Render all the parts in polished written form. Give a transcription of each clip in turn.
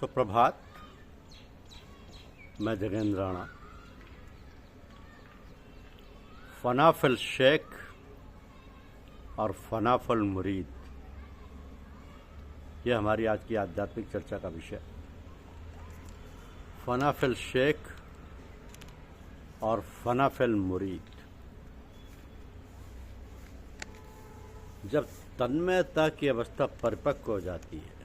सुप्रभात। मैं जगेंद्र राणा। फनाफिल शेख और फनाफिल मुरीद, यह हमारी आज की आध्यात्मिक चर्चा का विषय। फनाफिल शेख और फनाफिल मुरीद। जब तन्मयता की अवस्था परिपक्व हो जाती है,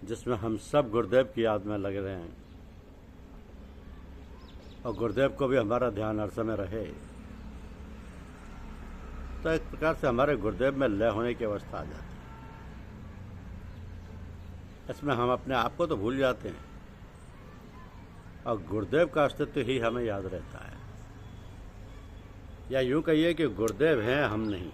जिसमें हम सब गुरुदेव की याद में लग रहे हैं और गुरुदेव को भी हमारा ध्यान हर समय रहे, तो एक प्रकार से हमारे गुरुदेव में लय होने की अवस्था आ जाती है। इसमें हम अपने आप को तो भूल जाते हैं और गुरुदेव का अस्तित्व ही हमें याद रहता है, या यूं कहिए कि गुरुदेव हैं, हम नहीं।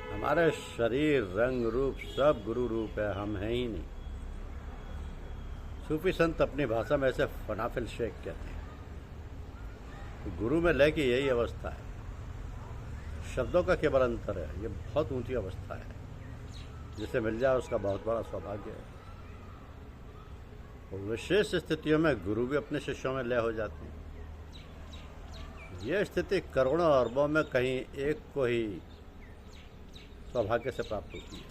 हमारे शरीर, रंग, रूप सब गुरु रूप है, हम हैं ही नहीं। सूफी संत अपनी भाषा में ऐसे फनाफिल शेख कहते हैं। तो गुरु में लय की यही अवस्था है। शब्दों का केवल अंतर है। ये बहुत ऊंची अवस्था है, जिसे मिल जाए उसका बहुत बड़ा सौभाग्य है। और विशेष स्थितियों में गुरु भी अपने शिष्यों में लय हो जाते हैं। यह स्थिति करोड़ों अरबों में कहीं एक को ही सौभाग्य से प्राप्त होती है।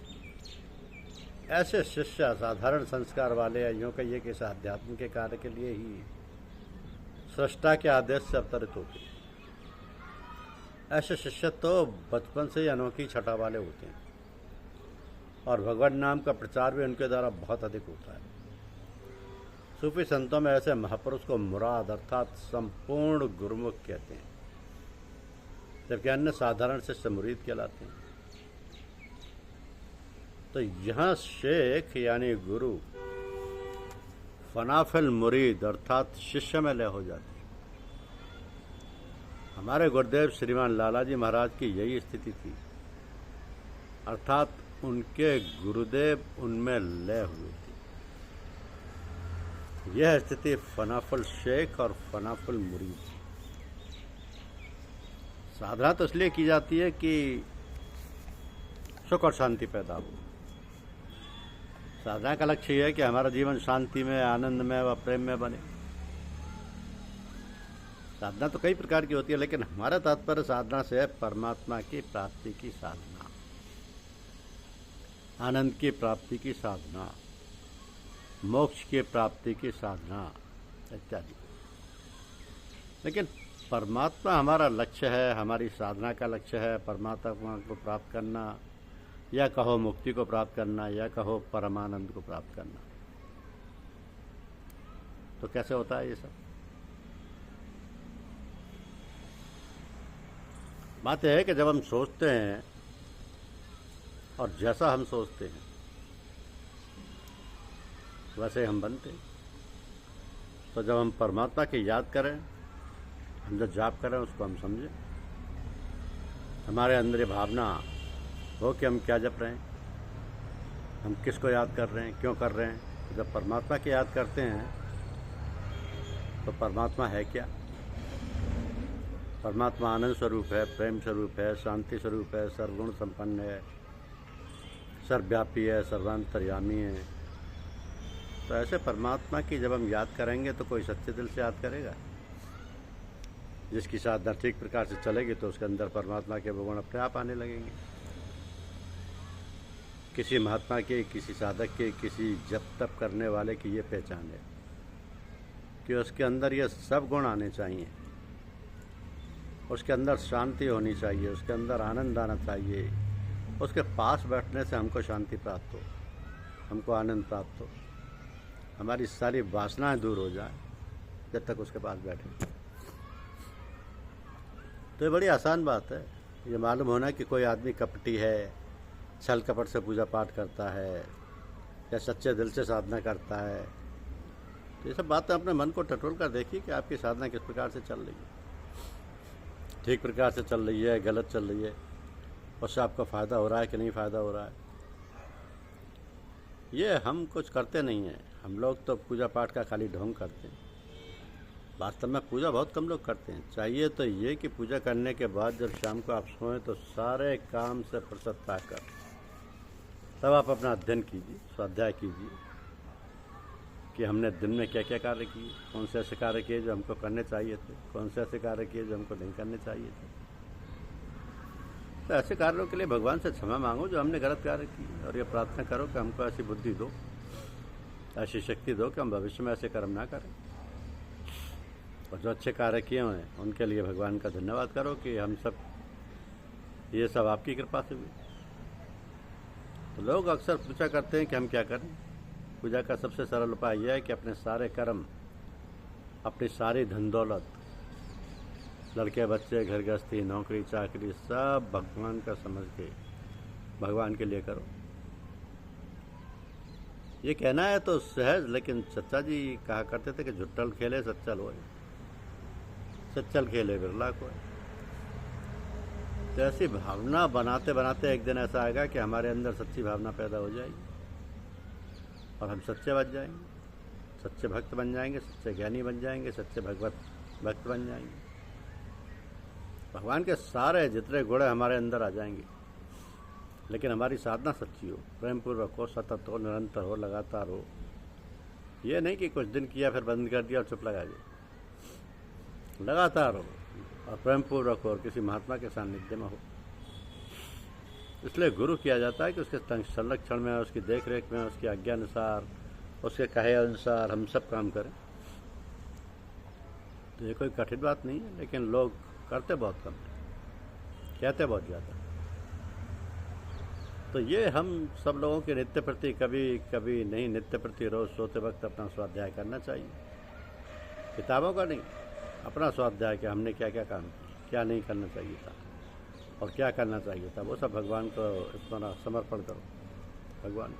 ऐसे शिष्य असाधारण संस्कार वाले हैं, यूँ कहिए कि इस आध्यात्म के कार्य के लिए ही सृष्टा के आदेश से अवतरित होते हैं। ऐसे शिष्य तो बचपन से ही अनोखी छटा वाले होते हैं और भगवान नाम का प्रचार भी उनके द्वारा बहुत अधिक होता है। सूफी संतों में ऐसे महापुरुष को मुराद अर्थात संपूर्ण गुरुमुख कहते हैं, जबकि अन्य साधारण शिष्य मुरीद कहलाते हैं। तो यहाँ शेख यानी गुरु फनाफिल मुरीद अर्थात शिष्य में लय हो जाती है। हमारे गुरुदेव श्रीमान लालाजी महाराज की यही स्थिति थी, अर्थात उनके गुरुदेव उनमें लय हुए थे। यह स्थिति फनाफिल शेख और फनाफिल मुरीद। साधना तो इसलिए की जाती है कि सुख और शांति पैदा हो। साधना का लक्ष्य यह है कि हमारा जीवन शांति में, आनंद में व प्रेम में बने। साधना तो कई प्रकार की होती है, लेकिन हमारा तात्पर्य साधना से है परमात्मा की प्राप्ति की साधना, आनंद की प्राप्ति की साधना, मोक्ष की प्राप्ति की साधना इत्यादि। लेकिन परमात्मा हमारा लक्ष्य है, हमारी साधना का लक्ष्य है परमात्मा को प्राप्त करना, या कहो मुक्ति को प्राप्त करना, या कहो परमानंद को प्राप्त करना। तो कैसे होता है ये सब? बात यह है कि जब हम सोचते हैं और जैसा हम सोचते हैं वैसे हम बनते हैं। तो जब हम परमात्मा की याद करें, हम जो जाप करें उसको हम समझें, हमारे अंदर ये भावना हो कि हम क्या जप रहे हैं, हम किसको याद कर रहे हैं, क्यों कर रहे हैं। जब परमात्मा की याद करते हैं तो परमात्मा है क्या? परमात्मा आनंद स्वरूप है, प्रेम स्वरूप है, शांति स्वरूप है, सर्वगुण संपन्न है, सर्वव्यापी है, सर्वांतर्यामी है। तो ऐसे परमात्मा की जब हम याद करेंगे तो कोई सच्चे दिल से याद करेगा। जिसकी साधना ठीक प्रकार से चलेगी तो उसके अंदर परमात्मा के गुण अपने आप आने लगेंगे। किसी महात्मा के, किसी साधक के, किसी जप तप करने वाले की ये पहचान है कि उसके अंदर ये सब गुण आने चाहिए। उसके अंदर शांति होनी चाहिए, उसके अंदर आनंद आना चाहिए। उसके पास बैठने से हमको शांति प्राप्त हो, हमको आनंद प्राप्त हो, हमारी सारी वासनाएं दूर हो जाए जब तक उसके पास बैठे। तो ये बड़ी आसान बात है। ये मालूम होना कि कोई आदमी कपटी है, छल कपट से पूजा पाठ करता है, या सच्चे दिल से साधना करता है। तो ये सब बातें अपने मन को टटोल कर देखिए कि आपकी साधना किस प्रकार से चल रही है, ठीक प्रकार से चल रही है, गलत चल रही है, उससे आपको फ़ायदा हो रहा है कि नहीं फ़ायदा हो रहा है। ये हम कुछ करते नहीं हैं। हम लोग तो पूजा पाठ का खाली ढोंग करते हैं। वास्तव में पूजा बहुत कम लोग करते हैं। चाहिए तो ये कि पूजा करने के बाद जब शाम को आप सोएं तो सारे काम से फुर्सत पाकर तब आप अपना अध्ययन कीजिए, स्वाध्याय कीजिए कि हमने दिन में क्या क्या कार्य किए, कौन से ऐसे कार्य किए जो हमको करने चाहिए थे, कौन से ऐसे कार्य किए जो हमको नहीं करने चाहिए थे। तो ऐसे कार्यों के लिए भगवान से क्षमा मांगो जो हमने गलत कार्य किए, और ये प्रार्थना करो कि हमको ऐसी बुद्धि दो, ऐसी शक्ति दो कि हम भविष्य में ऐसे कर्म ना करें। और जो अच्छे कार्य किए हैं उनके लिए भगवान का धन्यवाद करो कि हम सब ये सब आपकी कृपा से हुई। तो लोग अक्सर पूछा करते हैं कि हम क्या करें। पूजा का सबसे सरल उपाय यह है कि अपने सारे कर्म, अपनी सारी धन दौलत, लड़के बच्चे, घर गृहस्थी, नौकरी चाकरी, सब भगवान का समझ के भगवान के लिए करो। ये कहना है तो सहज, लेकिन चचा जी कहा करते थे कि झुट्टल खेले सच्चल होए, सच्चल खेले बिरला को। तो ऐसी भावना बनाते बनाते एक दिन ऐसा आएगा कि हमारे अंदर सच्ची भावना पैदा हो जाएगी और हम सच्चे बन जाएंगे, सच्चे भक्त बन जाएंगे, सच्चे ज्ञानी बन जाएंगे, सच्चे भगवत भक्त बन जाएंगे। भगवान के सारे जितने गुण हमारे अंदर आ जाएंगे, लेकिन हमारी साधना सच्ची हो, प्रेम पूर्वक हो, सतत हो, निरंतर हो, लगातार हो। ये नहीं कि कुछ दिन किया फिर बंद कर दिया और चुप लगा दिया। लगातार हो और प्रेम पूर्वक हो और किसी महात्मा के सानिध्य में हो। इसलिए गुरु किया जाता है कि उसके संरक्षण में, उसकी देख रेख में, उसकी आज्ञा अनुसार, उसके कहे अनुसार हम सब काम करें। तो ये कोई कठिन बात नहीं है, लेकिन लोग करते बहुत कम, कहते बहुत ज़्यादा। तो ये हम सब लोगों के नित्य प्रति, कभी कभी नहीं, नित्य प्रति रोज़ सोते वक्त अपना स्वाध्याय करना चाहिए। किताबों का नहीं, अपना स्वाध्याय कि हमने क्या क्या काम किया, क्या नहीं करना चाहिए था और क्या करना चाहिए था, वो सब भगवान को स्मरण समर्पण करो। भगवान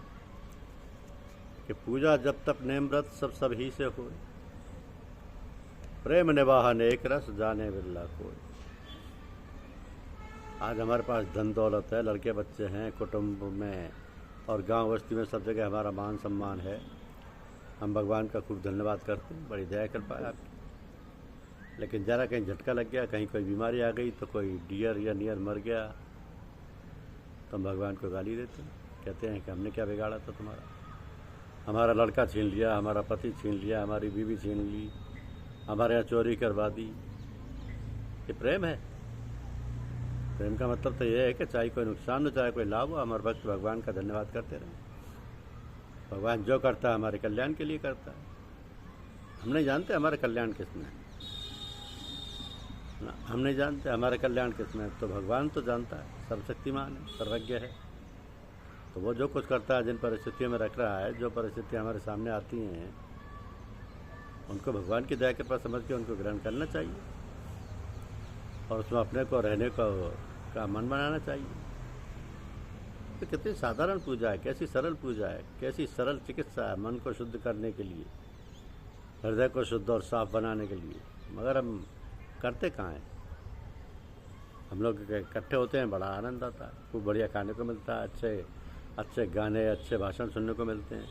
कि पूजा जब तप नेम व्रत सब ही से हो, प्रेम निवाहन एक रस जाने बिरला कोई। आज हमारे पास धन दौलत है, लड़के बच्चे हैं, कुटुंब में और गांव बस्ती में सब जगह हमारा मान सम्मान है। हम भगवान का खूब धन्यवाद करते हैं, बड़ी दया कृपा है आपकी। लेकिन ज़रा कहीं झटका लग गया, कहीं कोई बीमारी आ गई, तो कोई डियर या नियर मर गया, तो हम भगवान को गाली देते हैं, कहते हैं कि हमने क्या बिगाड़ा था तुम्हारा। हमारा लड़का छीन लिया, हमारा पति छीन लिया, हमारी बीवी छीन ली, हमारे यहाँ चोरी करवा दी। ये प्रेम है? प्रेम का मतलब तो ये है कि चाहे कोई नुकसान हो चाहे कोई लाभ हो, हमारे भक्त भगवान का धन्यवाद करते रहें। भगवान जो करता है हमारे कल्याण के लिए करता है। हम नहीं जानते हमारे कल्याण किसमें है, हम नहीं जानते हमारे कल्याण किसमें है, तो भगवान तो जानता है, सर्वशक्तिमान है, सर्वज्ञ है। तो वो जो कुछ करता है, जिन परिस्थितियों में रख रहा है, जो परिस्थितियाँ हमारे सामने आती हैं, उनको भगवान की दया कृपा समझ के उनको ग्रहण करना चाहिए और उसमें अपने को रहने का मन बनाना चाहिए। तो कितनी साधारण पूजा है, कैसी सरल पूजा है, कैसी सरल चिकित्सा है मन को शुद्ध करने के लिए, हृदय को शुद्ध और साफ बनाने के लिए। मगर हम करते कहाँ हैं? हम लोग इकट्ठे होते हैं, बड़ा आनंद आता है, खूब बढ़िया खाने को मिलता है, अच्छे अच्छे गाने, अच्छे भाषण सुनने को मिलते हैं।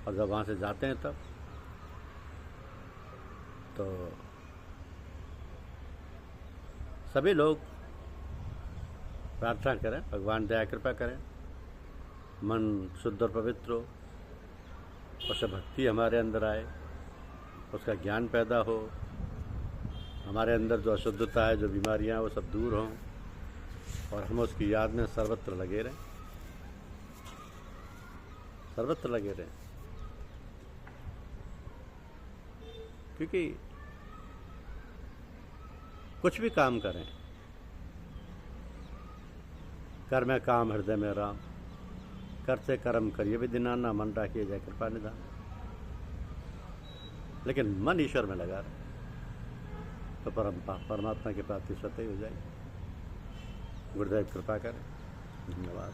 और जब वहाँ से जाते हैं तब तो सभी लोग प्रार्थना करें, भगवान दया कृपा करें, मन शुद्ध और पवित्र हो, उससे भक्ति हमारे अंदर आए, उसका ज्ञान पैदा हो, हमारे अंदर जो अशुद्धता है, जो बीमारियां हैं, वो सब दूर हों और हम उसकी याद में सर्वत्र लगे रहें, सर्वत्र लगे रहें। क्योंकि कुछ भी काम करें, कर में काम हृदय में राम, करते कर्म करिए विधिनाना, मन राखिए जय कृपा निधान। लेकिन मन ईश्वर में लगा रहे तो परमात्मा की प्राप्ति स्वतः ही हो जाएगी। गुरुदेव कृपा करें। धन्यवाद।